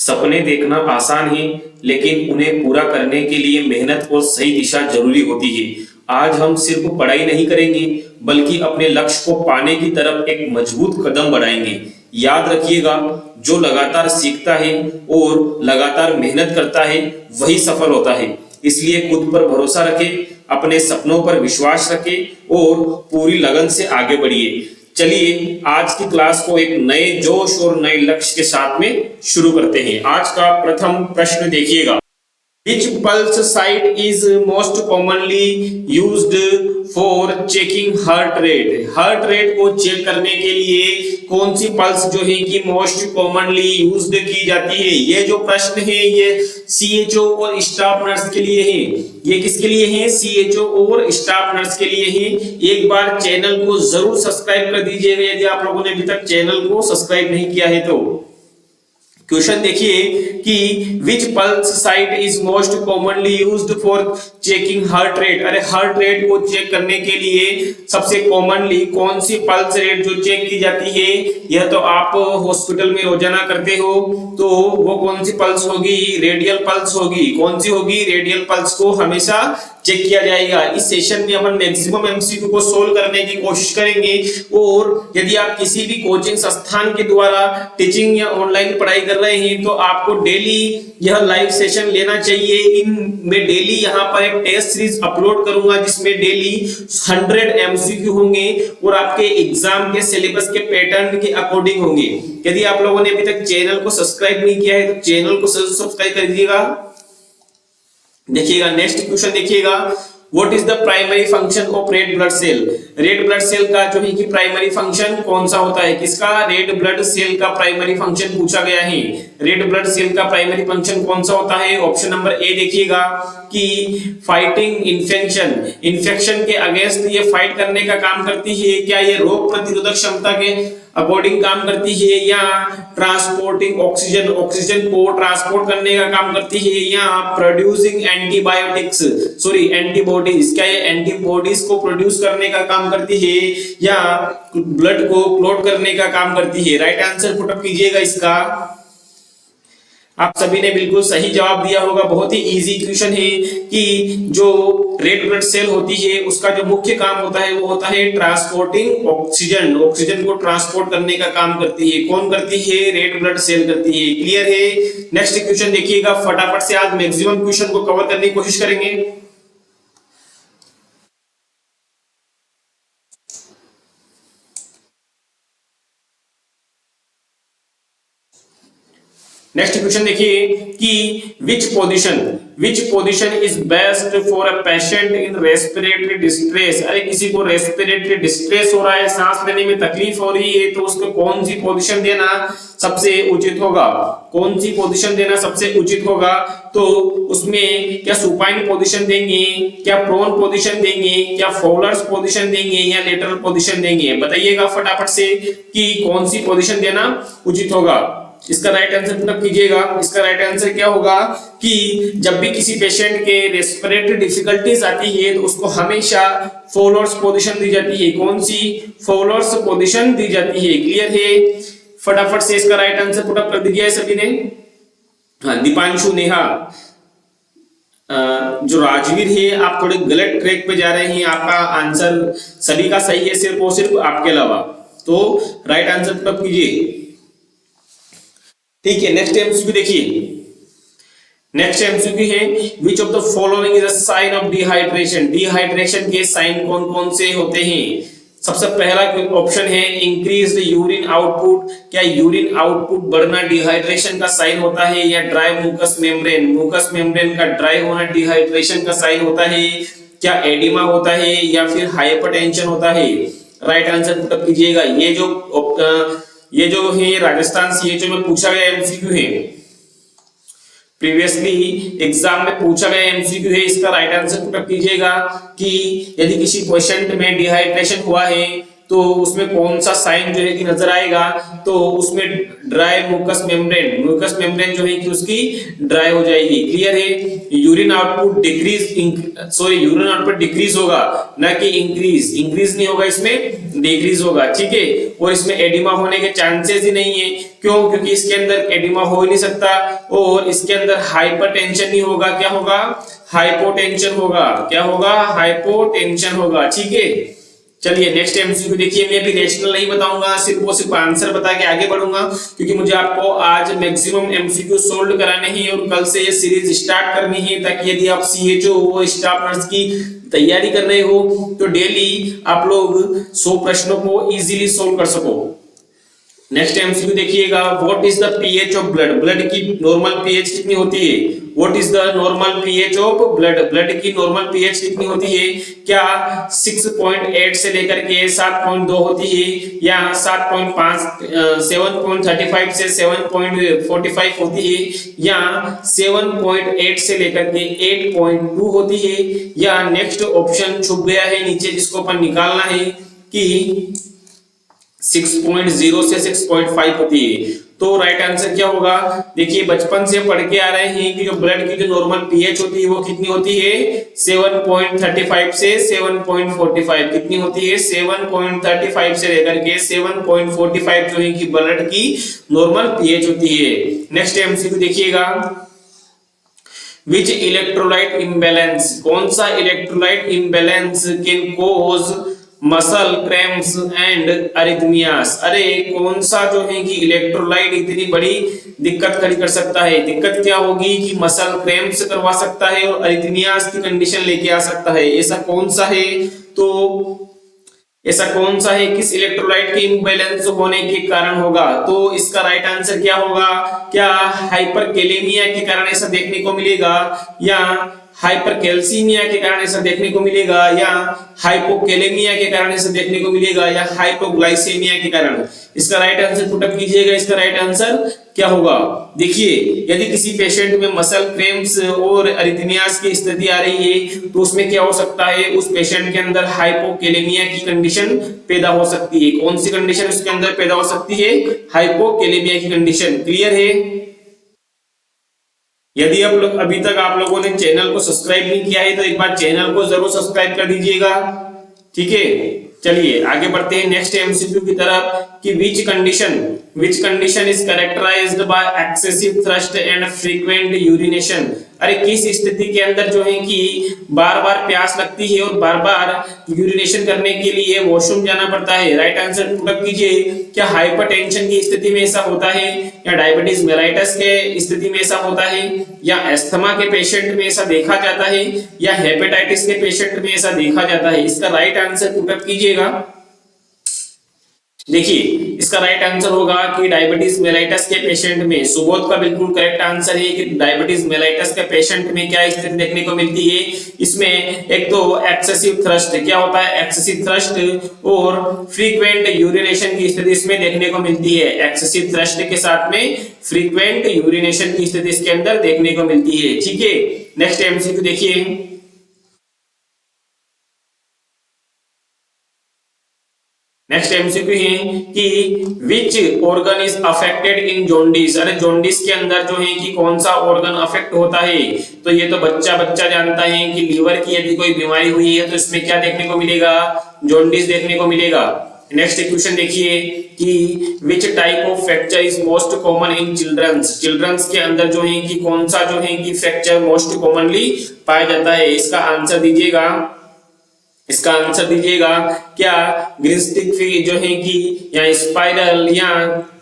सपने देखना आसान है, लेकिन उन्हें पूरा करने के लिए मेहनत और सही दिशा जरूरी होती है। आज हम सिर्फ पढ़ाई नहीं करेंगे, बल्कि अपने लक्ष्य को पाने की तरफ एक मजबूत कदम बढ़ाएंगे। याद रखिएगा, जो लगातार सीखता है और लगातार मेहनत करता है, वही सफल होता है। इसलिए खुद पर भरोसा रखें, अपने सपनों पर विश्वास रखें और पूरी लगन से आगे बढ़िए। चलिए आज की क्लास को एक नए जोश और नए लक्ष्य के साथ में शुरू करते हैं। आज का प्रथम प्रश्न देखिएगा, Which pulse site is most commonly used for checking heart rate? Heart rate को चेक करने के लिए कौन सी पल्स जो है कि मोस्ट कॉमनली यूज्ड की जाती है? ये जो प्रश्न है ये CHO और स्टाफ नर्स के लिए है। ये किसके लिए है? CHO और स्टाफ नर्स के लिए है। एक बार चैनल को जरूर सब्सक्राइब कर दीजिएगा यदि आप लोगों ने अभी तक चैनल को सब्सक्राइब नहीं किया है तो। क्वेश्चन देखिए कि which pulse site is most commonly used for checking heart rate. अरे हार्ट रेट को चेक करने के लिए सबसे कॉमनली कौन सी पल्स रेट जो चेक की जाती है? यह तो आप हॉस्पिटल में रोजाना करते हो, तो वो कौन सी पल्स होगी? रेडियल पल्स होगी। कौन सी होगी? रेडियल पल्स को हमेशा चेक किया जाएगा। इस सेशन में अपन मैक्सिमम एमसीक्यू को सोल्व करने की कोशिश करेंगे। और यदि आप किसी भी कोचिंग संस्थान के द्वारा टीचिंग या ऑनलाइन पढ़ाई कर रहे हैं तो आपको डेली यह लाइव सेशन लेना चाहिए। मैं डेली यहाँ पर एक टेस्ट सीरीज अपलोड करूंगा जिसमें डेली 100 एमसीक्यू होंगे और आपके एग्जाम के सिलेबस के पैटर्न के अकॉर्डिंग होंगे। यदि आप लोगों ने अभी तक चैनल को सब्सक्राइब नहीं किया है तो चैनल को सब्सक्राइब कर दीजिएगा। देखिएगा नेक्स्ट क्वेश्चन देखिएगा, what is the primary function of red blood cell? Red blood cell का जो है कि प्राइमरी फंक्शन कौन सा होता है? किसका? रेड ब्लड सेल का प्राइमरी फंक्शन पूछा गया है। रेड ब्लड सेल का प्राइमरी फंक्शन कौन सा होता है? ऑप्शन नंबर ए देखिएगा कि फाइटिंग इन्फेक्शन, इन्फेक्शन के अगेंस्ट ये फाइट करने का काम करती है। क्या ये रोग प्रतिरोधक क्षमता के अकॉर्डिंग काम करती है, या ट्रांसपोर्टिंग ऑक्सीजन, ऑक्सीजन को ट्रांसपोर्ट करने का काम करती है, या प्रोड्यूसिंग एंटीबायोटिक्स सॉरी एंटीबॉडीज, क्या ये एंटीबॉडीज को प्रोड्यूस करने का काम करती है, या ब्लड को क्लॉट करने का काम करती है? राइट आंसर पुट अप कीजिएगा इसका। आप सभी ने बिल्कुल सही जवाब दिया होगा। बहुत ही इजी क्वेश्चन है कि जो रेड ब्लड सेल होती है उसका जो मुख्य काम होता है वो होता है ट्रांसपोर्टिंग ऑक्सीजन, ऑक्सीजन को ट्रांसपोर्ट करने का काम करती है। कौन करती है? रेड ब्लड सेल करती है। क्लियर है? नेक्स्ट क्वेश्चन देखिएगा, फटाफट से आज मैक्सिमम क्वेश्चन को कवर करने की कोशिश करेंगे। नेक्स्ट क्वेश्चन देखिए कि which position is best for a patient in respiratory distress. अरे किसी को रेस्पिरेटरी डिस्ट्रेस हो रहा है, सांस लेने में तकलीफ हो रही है, तो उसको कौन सी पोजीशन देना सबसे उचित होगा? कौन सी पोजीशन देना सबसे उचित होगा? तो उसमें क्या सुपाइन पोजीशन देंगे, क्या प्रोन पोजीशन देंगे, क्या फॉलोअर्स पोजीशन देंगे, या लेटरल पोजीशन देंगे? बताइएगा फटाफट से कि कौन सी पोजीशन देना उचित होगा। इसका राइट आंसर पुट कीजिएगा। इसका राइट आंसर क्या होगा कि जब भी किसी पेशेंट के रेस्पिरेटरी डिफिकल्टीज आती है तो उसको हमेशा फॉलोअर्स पोजीशन दी जाती है। कौन सी? फॉलोअर्स पोजीशन दी जाती है। क्लियर है? फटाफट से इसका राइट आंसर पुट अप कर दीजिए सभी ने। हाँ, दीपांशु, नेहा, जो राजवीर है आप थोड़े गलत ट्रैक पे जा रहे हैं। आपका आंसर सभी का सही है, सिर्फ और सिर्फ आपके अलावा। तो राइट आंसर पुट अप कीजिए। ठीक है, नेक्स्ट एमसीक्यू देखिए। नेक्स्ट एमसीक्यू है, which of the following is a sign of dehydration? Dehydration के साइन कौन कौन से होते हैं? सबसे पहला ऑप्शन है इंक्रीज्ड यूरिन आउटपुट। क्या यूरिन आउटपुट बढ़ना डिहाइड्रेशन का साइन होता है? या dry mucous membrane, mucous membrane का ड्राई होना डिहाइड्रेशन का साइन होता है? क्या एडिमा होता है, या फिर हाइपरटेंशन होता है? राइट आंसर पुट अप कीजिएगा। ये जो है राजस्थान CHO में पूछा गया एमसीक्यू है, प्रीवियसली एग्जाम में पूछा गया एमसीक्यू है। इसका राइट आंसर पुट अप कीजिएगा कि यदि किसी पेशेंट में डिहाइड्रेशन हुआ है तो उसमें कौन सा साइन जो है कि नजर आएगा, तो उसमें ड्राई म्यूकस मेम्ब्रेन जो है कि उसकी ड्राई हो जाएगी। क्लियर है। Urine output urine output decrease होगा, ना कि इंक्रीज नहीं होगा, इसमें डिक्रीज होगा। ठीक है। और इसमें एडिमा होने के चांसेस ही नहीं है। क्यों? क्योंकि इसके अंदर एडिमा हो ही नहीं सकता, और इसके अंदर हाइपरटेंशन नहीं होगा। क्या होगा? हाइपोटेंशन होगा। क्या होगा? हाइपोटेंशन होगा। ठीक है। चलिए नेक्स्ट एमसीक्यू देखिए। मैं भी रेशनल नहीं बताऊंगा, सिर्फ आंसर बता के आगे बढ़ूंगा, क्योंकि मुझे आपको आज मैक्सिमम एमसीक्यू सोल्व कराने हैं और कल से ये सीरीज स्टार्ट करनी है, ताकि यदि आप सीएचओ स्टाफ नर्स की तैयारी कर रहे हो तो डेली आप लोग 100 प्रश्नों को इजीली सोल्व कर सको। नेक्स्ट एमसीक्यू देखिएगा। What is the pH of blood? Blood की नॉर्मल पीएच कितनी होती है? What is the normal pH of blood? Blood की नॉर्मल पीएच कितनी होती है? क्या 6.8 से लेकर के 7.2 होती है, या 7.35 से 7.45 होती है, या 7.8 से लेकर के 8.2 होती है, या नेक्स्ट ऑप्शन छुप गया है नीचे जिसको अपन निकालना है कि 6.0 से 6.5 होती है। तो राइट आंसर क्या होगा? देखिए बचपन से पढ़ के आ रहे हैं कि जो ब्लड की जो नॉर्मल पीएच होती है वो कितनी होती है? 7.35 से 7.45। कितनी होती है? 7.35 से लेकर के 7.45 जो है कि ब्लड की नॉर्मल पीएच होती है। नेक्स्ट एमसीक्यू देखिएगा। Which electrolyte imbalance? कौन सा electrolyte imbalance can cause muscle cramps and arrhythmias? अरे कौन सा जो है कि इलेक्ट्रोलाइट इतनी बड़ी दिक्कत खड़ी कर सकता है? दिक्कत क्या होगी कि मसल क्रैम्प्स करवा सकता है और अरिथमियास की कंडीशन लेके आ सकता है। ऐसा कौन सा है? किस इलेक्ट्रोलाइट के इम्बैलेंस होने के कारण होगा? तो इसका राइट आंसर क्या होगा? क्या हाइपरकैलेमिया के कारण ऐसा देखने को मिलेगा, या हाइपरकैल्सीमिया के कारण ऐसा देखने को मिलेगा, या हाइपोकैलेमिया के कारण ऐसा देखने को मिलेगा, या हाइपोग्लाइसेमिया के कारण? इसका राइट आंसर पुट अप कीजिएगा। इसका राइट आंसर क्या होगा? देखिए यदि किसी पेशेंट में मसल क्रैम्प्स और अरिथमियास की स्थिति आ रही है तो उसमें क्या हो सकता है? उस पेशेंट के अंदर हाइपोकैलेमिया की कंडीशन पैदा हो सकती है। कौन सी कंडीशन उसके अंदर पैदा हो सकती है? हाइपोकैलेमिया की कंडीशन। क्लियर है। यदि अभी तक आप लोगों ने चैनल को सब्सक्राइब नहीं किया है तो एक बार चैनल को जरूर सब्सक्राइब कर दीजिएगा। ठीक है। चलिए आगे बढ़ते हैं नेक्स्ट एमसीक्यू की तरफ कि which condition is characterised by excessive thirst and frequent urination? अरे किस स्थिति के अंदर जो है कि बार बार प्यास लगती है और बार बार यूरिनेशन करने के लिए वॉशरूम जाना पड़ता है? राइट आंसर पुट अप कीजिए। क्या हाइपरटेंशन की स्थिति में ऐसा होता है, या डायबिटीज मेलाइटस के स्थिति में ऐसा होता है, या अस्थमा के पेशेंट में ऐसा देखा जाता है, या हेपेटाइटिस के पेशेंट में ऐसा देखा जाता है? इसका राइट आंसर पुट अप कीजिएगा। देखिए इसका राइट आंसर होगा कि डायबिटीज मेलाइटस के पेशेंट में। सुबोध का बिल्कुल करेक्ट आंसर है कि डायबिटीज मेलाइटस के पेशेंट में क्या स्थिति देखने को मिलती है? इसमें एक तो एक्सेसिव थ्रस्ट, क्या होता है? एक्सेसिव थ्रस्ट और फ्रीक्वेंट यूरिनेशन की स्थिति इसमें देखने को मिलती है। एक्सेसिव थ्रस्ट के साथ में फ्रीक्वेंट यूरिनेशन की स्थिति इसके अंदर देखने को मिलती है। ठीक है। नेक्स्ट एमसीक्यू देखिए। नेक्स्ट एमसीक्यू है कि which organ is affected in jaundice? अरे जॉन्डिस के अंदर जो है कि कौन सा ऑर्गन अफेक्ट होता है? तो ये तो बच्चा जानता है कि लीवर की यदि कोई बीमारी हुई है तो इसमें क्या देखने को मिलेगा? जॉन्डिस देखने को मिलेगा। नेक्स्ट क्वेश्चन देखिए कि which type of fracture is most common in childrens के अंदर जो है कि कौन सा जो है कि फ्रैक्चर मोस्ट कॉमनली पाया जाता है? इसका आंसर दीजिएगा। क्या ग्रिस्टिक जो है कि या स्पाइरल या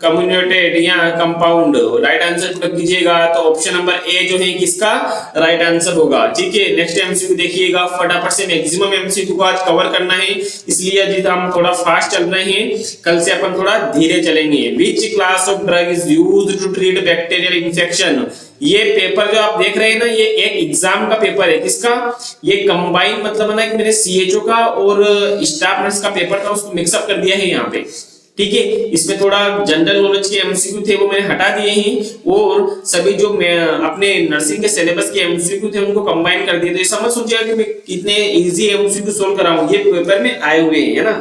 कम्युनिकेटेड या कंपाउंड? राइट आंसर पुट कीजिएगा। तो ऑप्शन नंबर ए जो है किसका राइट आंसर होगा। ठीक है। नेक्स्ट एमसीक्यू देखिएगा। फटाफट से मैक्सिमम एमसीक्यू को आज कवर करना है, इसलिए आज हम थोड़ा फास्ट चल रहे हैं, कल से अपन थोड़ा धीरे चलेंगे। Which class of drug is used to treat bacterial infection? ये पेपर जो आप देख रहे हैं ना, ये एक एग्जाम का पेपर है। किसका? ये कंबाइन मतलब है ना कि मैंने सीएचओ का और स्टाफ नर्स का पेपर था, उसको मिक्सअप कर दिया है यहाँ पे। ठीक है। इसमें थोड़ा जनरल नॉलेज के एमसीक्यू थे वो मैंने हटा दिए हैं, और सभी जो अपने नर्सिंग के सिलेबस के एमसीक्यू थे उनको कंबाइन कर दिए। तो ये समझ सोचिएगा कि मैं कितने इजी एमसीक्यू सोल्व कर रहा हूँ, ये पेपर में आए हुए हैं, है ना।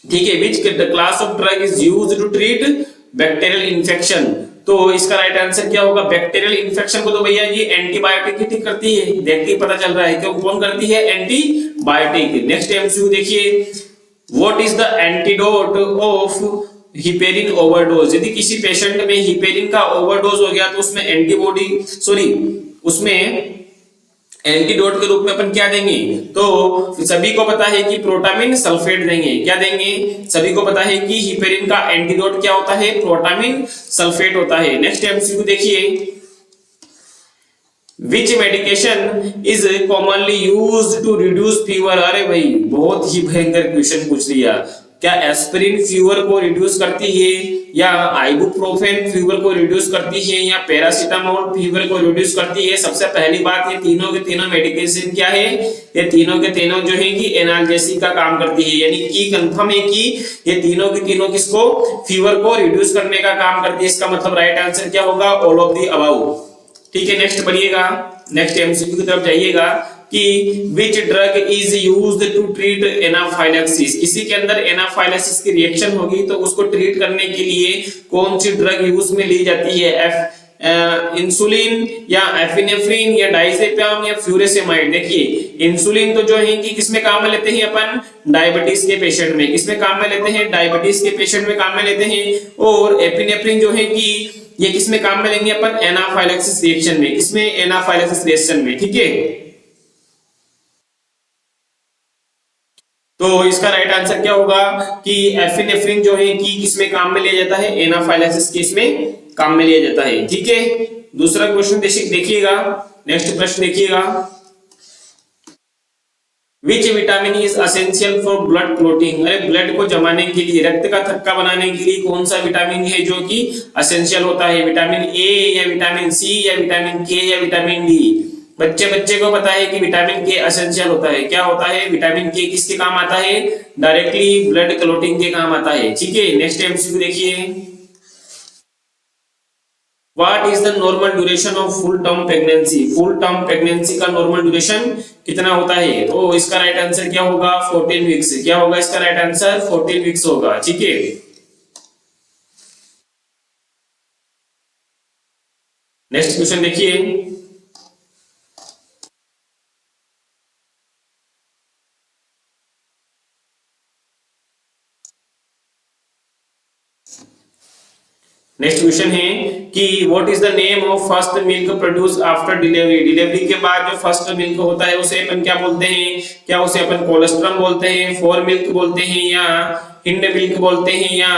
ठीक है, which class of drug is used to treat bacterial infection. तो इसका राइट आंसर क्या होगा? बैक्टीरियल इन्फेक्शन को तो भैया ये एंटीबायोटिक ही ठीक करती है, देखते ही पता चल रहा है क्यों, कौन करती है? एंटीबायोटिक। नेक्स्ट एमसीक्यू देखिए, what is the antidote of heparin overdose. यदि किसी पेशेंट में हिपेरिन का ओवरडोज हो गया तो उसमें उसमें एंटीडोट के रूप में अपन क्या देंगे? तो सभी को पता है कि प्रोटामिन सल्फेट देंगे। क्या देंगे? सभी को पता है कि हिपेरिन का एंटीडोट क्या होता है? प्रोटामिन सल्फेट होता है। नेक्स्ट एमसीक्यू देखिए, which medication is commonly used to reduce fever. अरे भाई बहुत ही भयंकर क्वेश्चन पूछ लिया। क्या एस्पिरिन फीवर को रिड्यूस करती है, या आइबुप्रोफेन फीवर को रिड्यूस करती है, या पैरासीटामोल फीवर को रिड्यूस करती है? सबसे पहली बात, ये तीनों के तीनों मेडिकेशन क्या है? ये तीनों के तीनों जो है कि एनाल्जेसिक का काम करती है, यानी कि कंफर्म है कि ये तीनों के तीनों किसको? फीवर को रिड्यूस करने का काम करती है। इसका मतलब राइट आंसर क्या होगा? All of the above. ठीक है, नेक्स्ट पढ़िएगा, नेक्स्ट एमसीक्यू की तरफ जाइएगा कि which drug is used to treat anaphylaxis. किसी के अंदर एनाफाइलैक्सिस की रिएक्शन होगी तो उसको ट्रीट करने के लिए कौन सी ड्रग यूज में ली जाती है? इंसुलिन या एफिनेफ्रिन या डाइजेपाम या फ्यूरेसेमाइड। देखिए इंसुलिन तो जो है कि किसमें काम में लेते हैं अपन? डायबिटीज के पेशेंट में। किसमें काम में लेते हैं? डायबिटीज के पेशेंट में काम में लेते हैं। और एपिनेफ्रिन जो है कि ये किसमें काम में लेंगे अपन? एनाफाइलैक्सिस रिएक्शन में। किसमें? एनाफाइलैक्सिस रिएक्शन में। ठीक है, तो इसका राइट आंसर क्या होगा कि एफिनेफ्रिन जो है कि किसमें काम में लिया जाता है? एनाफाइलैक्सिस केस में काम में लिया जाता है। ठीक है, दूसरा क्वेश्चन देखिएगा, नेक्स्ट प्रश्न देखिएगा, which vitamin is essential for blood clotting. अरे ब्लड को जमाने के लिए, रक्त का थक्का बनाने के लिए कौन सा विटामिन है जो कि एसेंशियल होता है? विटामिन ए या विटामिन सी या विटामिन के या विटामिन डी? बच्चे को पता है कि विटामिन के एसेंशियल होता है। क्या होता है? विटामिन के किसके काम आता है? डायरेक्टली ब्लड क्लोटिंग के काम आता है। ठीक है, नेक्स्ट एमसीक्यू देखिए, What is the normal duration of full term pregnancy? Full term pregnancy का normal duration कितना होता है? तो इसका राइट आंसर क्या होगा? 14 वीक्स। क्या होगा इसका राइट आंसर? 14 वीक्स होगा। ठीक है, नेक्स्ट क्वेश्चन देखिए, नेक्स्ट क्वेश्चन है कि what is the name of first milk produce after delivery. Delivery के बाद जो फर्स्ट मिल्क होता है उसे अपन क्या बोलते हैं? क्या उसे अपन कोलेस्ट्रम बोलते हैं, फोर मिल्क बोलते हैं, या हिंड मिल्क बोलते हैं, या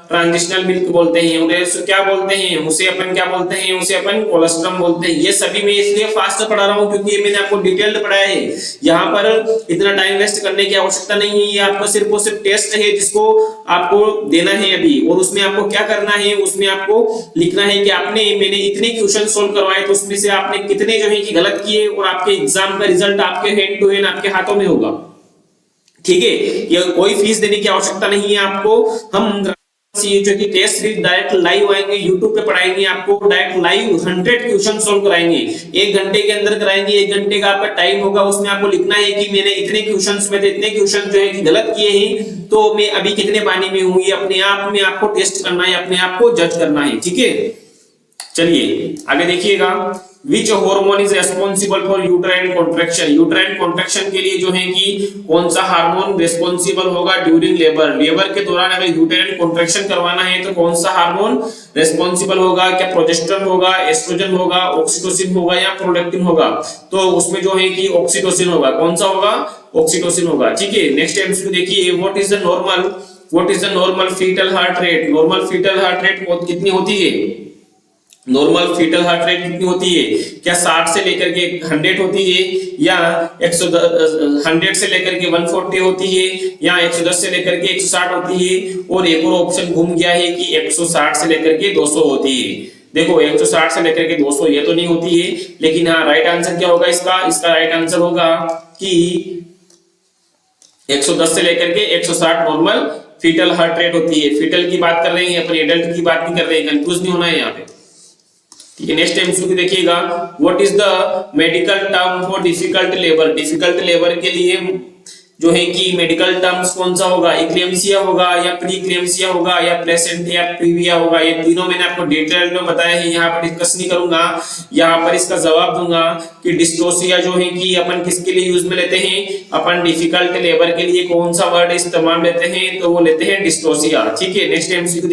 ट्रांजिशनल मिल्क बोलते हैं? उसे क्या बोलते हैं? उसे अपन क्या बोलते हैं? उसे अपन कोलेस्ट्रम बोलते हैं। ये सभी मैं इसलिए फास्ट पढ़ा रहा हूँ क्योंकि ये मैंने आपको डिटेल्ड पढ़ाया है। यहाँ पर इतना टाइम वेस्ट करने की आवश्यकता नहीं है। ये आपको सिर्फ और सिर्फ टेस्ट है जिसको आपको देना है अभी, और उसमें आपको क्या करना है? उसमें आपको लिखना है कि मैंने इतने क्वेश्चन सोल्व करवाए तो उसमें से आपने कितने जो है कि गलत किए, और आपके एग्जाम का रिजल्ट आपके हैंड टू हैंड आपके हाथों में होगा। ठीक है, ये कोई फीस देने की आवश्यकता नहीं है आपको। हम जो कि टेस्ट सीरीज डायरेक्ट लाइव आएंगे, यूट्यूब पे पढ़ाएंगे आपको, डायरेक्ट लाइव 100 क्वेश्चन सोल्व कराएंगे, 1 घंटे के अंदर कराएंगे। 1 घंटे का आपका टाइम होगा, उसमें आपको लिखना है कि मैंने इतने क्वेश्चंस में इतने क्वेश्चन जो है कि गलत किए हैं, तो मैं अभी कितने पानी में हूं। ये अपने आप में आपको टेस्ट करना है, अपने आप को जज करना है। ठीक है, चलिए आगे देखिएगा, which hormone is responsible for uterine contraction. Uterine contraction के लिए जो है कि कौन सा हार्मोन रेस्पॉन्सिबल होगा ड्यूरिंग लेबर। लेबर के दौरान अगर यूट्राइन कॉन्ट्रैक्शन करवाना है तो कौन सा हार्मोन रेस्पॉन्सिबल होगा? क्या प्रोजेस्टेरोन होगा, एस्ट्रोजन होगा, ऑक्सीटोसिन होगा, या प्रोलैक्टिन होगा? तो उसमें जो है कि ऑक्सीटोसिन होगा। कौन सा होगा? ऑक्सीटोसिन होगा। ठीक है, नेक्स्ट एमसीक्यू देखिए, what is the normal fetal heart rate. Normal fetal heart rate कितनी होती है? नॉर्मल फीटल हार्ट रेट कितनी होती है? क्या 60 से लेकर के 100 होती है, या 100 से लेकर के 140 होती है, या 110 से लेकर के 160 होती है? और एक और ऑप्शन घूम गया है कि 160 से लेकर के 200 होती है। देखो 160 से लेकर के 200 ये तो नहीं होती है, लेकिन हाँ राइट आंसर क्या होगा इसका? इसका राइट आंसर होगा कि 110 से लेकर के 160 नॉर्मल फीटल हार्ट रेट होती है। फीटल की बात कर रहे हैं अपन, एडल्ट की बात नहीं कर रहे हैं, कंफ्यूज नहीं होना है यहाँ पे। ठीक है, नेक्स्ट एमसीक्यू देखिएगा, what is the medical term for difficult labour. Difficult labour के लिए जो है कि मेडिकल टर्म्स कौन सा होगा, इक्लेम्सिया होगा या प्रीक्लेम्सिया होगा या प्लेसेंटिया प्रीविया होगा। ये तीनों मैंने आपको डिटेल में बताया है, यहाँ पर डिस्कस नहीं करूंगा। यहाँ पर इसका जवाब दूंगा कि डिस्टोसिया जो है कि अपन किसके लिए यूज में लेते हैं, अपन डिफिकल्ट लेबर के लिए कौन सा वर्ड इस्तेमाल लेते हैं, तो वो लेते हैं डिस्टोसिया। ठीक है, नेक्स्ट एमसीक्यू